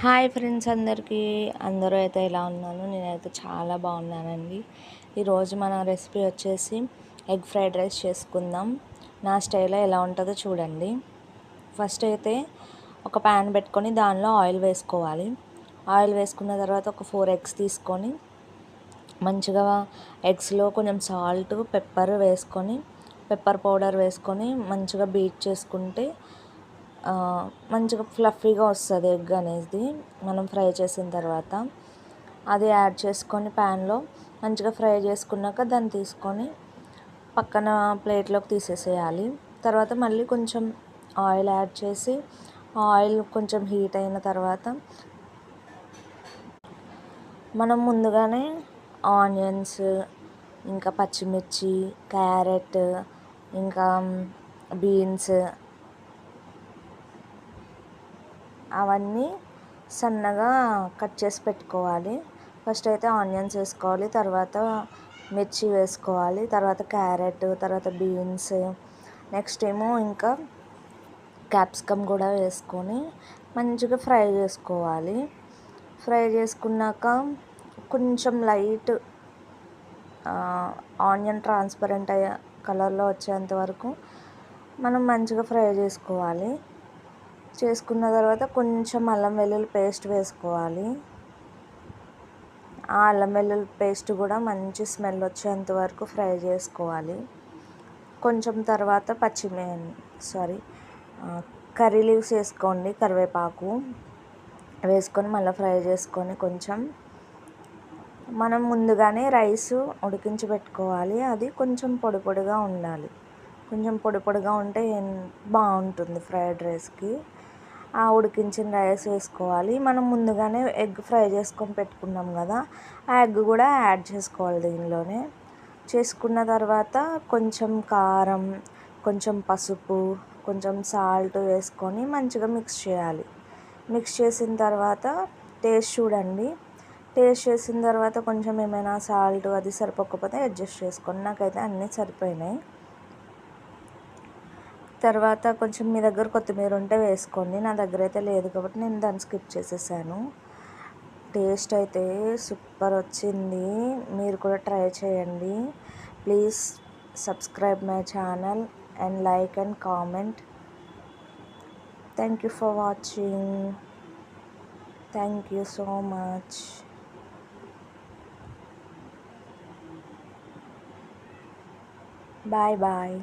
Hi friends అందరికీ. అందరూ అయితే ఎలా ఉన్నాను? నేనైతే చాలా బాగున్నానండి. ఈరోజు మన రెసిపీ వచ్చేసి ఎగ్ ఫ్రైడ్ రైస్ చేసుకుందాం. నా స్టైల్లో ఎలా ఉంటుందో చూడండి. ఫస్ట్ అయితే ఒక ప్యాన్ పెట్టుకొని దానిలో ఆయిల్ వేసుకోవాలి. ఆయిల్ వేసుకున్న తర్వాత ఒక 4 ఎగ్స్ తీసుకొని మంచిగా ఎగ్స్లో కొంచెం సాల్ట్, పెప్పర్ వేసుకొని పెప్పర్ పౌడర్ వేసుకొని మంచిగా బీట్ చేసుకుంటే మంచిగా ఫ్లఫీగా వస్తుంది ఎగ్ అనేది మనం ఫ్రై చేసిన తర్వాత. అది యాడ్ చేసుకొని ప్యాన్లో మంచిగా ఫ్రై చేసుకున్నాక దాన్ని తీసుకొని పక్కన ప్లేట్లోకి తీసేసేయాలి. తర్వాత మళ్ళీ కొంచెం ఆయిల్ యాడ్ చేసి ఆయిల్ కొంచెం హీట్ అయిన తర్వాత మనం ముందుగానే ఆనియన్స్, ఇంకా పచ్చిమిర్చి, క్యారెట్, ఇంకా బీన్స్ అవన్నీ సన్నగా కట్ చేసి పెట్టుకోవాలి. ఫస్ట్ అయితే ఆనియన్స్ వేసుకోవాలి, తర్వాత మిర్చి వేసుకోవాలి, తర్వాత క్యారెట్, తర్వాత బీన్స్, నెక్స్ట్ ఏమో ఇంకా క్యాప్సికమ్ కూడా వేసుకొని మంచిగా ఫ్రై చేసుకోవాలి. ఫ్రై చేసుకున్నాక కొంచెం లైట్ ఆనియన్ ట్రాన్స్పరెంట్ అయ్యే కలర్లో వచ్చేంత వరకు మనం మంచిగా ఫ్రై చేసుకోవాలి. చేసుకున్న తర్వాత కొంచెం అల్లం వెల్లుల్లి పేస్ట్ వేసుకోవాలి. ఆ అల్లం వెల్లుల్లి పేస్ట్ కూడా మంచి స్మెల్ వచ్చేంత వరకు ఫ్రై చేసుకోవాలి. కొంచెం తర్వాత కర్రీ లీవ్స్ వేసుకోండి, కరివేపాకు వేసుకొని మళ్ళీ ఫ్రై చేసుకొని కొంచెం మనం ముందుగానే రైస్ ఉడికించి పెట్టుకోవాలి. అది కొంచెం పొడి పొడిగా ఉండాలి. కొంచెం పొడి పొడిగా ఉంటే బాగుంటుంది ఫ్రైడ్ రైస్కి. ఆ ఉడికించిన రైస్ వేసుకోవాలి. మనం ముందుగానే ఎగ్ ఫ్రై చేసుకొని పెట్టుకున్నాం కదా, ఆ ఎగ్ కూడా యాడ్ చేసుకోవాలి దీనిలోనే. చేసుకున్న తర్వాత కొంచెం కారం, కొంచెం పసుపు, కొంచెం సాల్ట్ వేసుకొని మంచిగా మిక్స్ చేయాలి. మిక్స్ చేసిన తర్వాత టేస్ట్ చూడండి. టేస్ట్ చేసిన తర్వాత కొంచెం ఏమైనా సాల్ట్ అది సరిపోకపోతే అడ్జస్ట్ చేసుకోండి. నాకైతే అన్నీ సరిపోయినాయి. తర్వాత కొంచెం మీ దగ్గర కొత్తిమీర ఉంటే వేసుకోండి. నా దగ్గర అయితే లేదు కాబట్టి నేను దాన్ని స్కిప్ చేసేసాను. టేస్ట్ అయితే సూపర్ వచ్చింది. మీరు కూడా ట్రై చేయండి. Please subscribe my channel and like and comment. Thank you for watching. Thank you so much. Bye bye.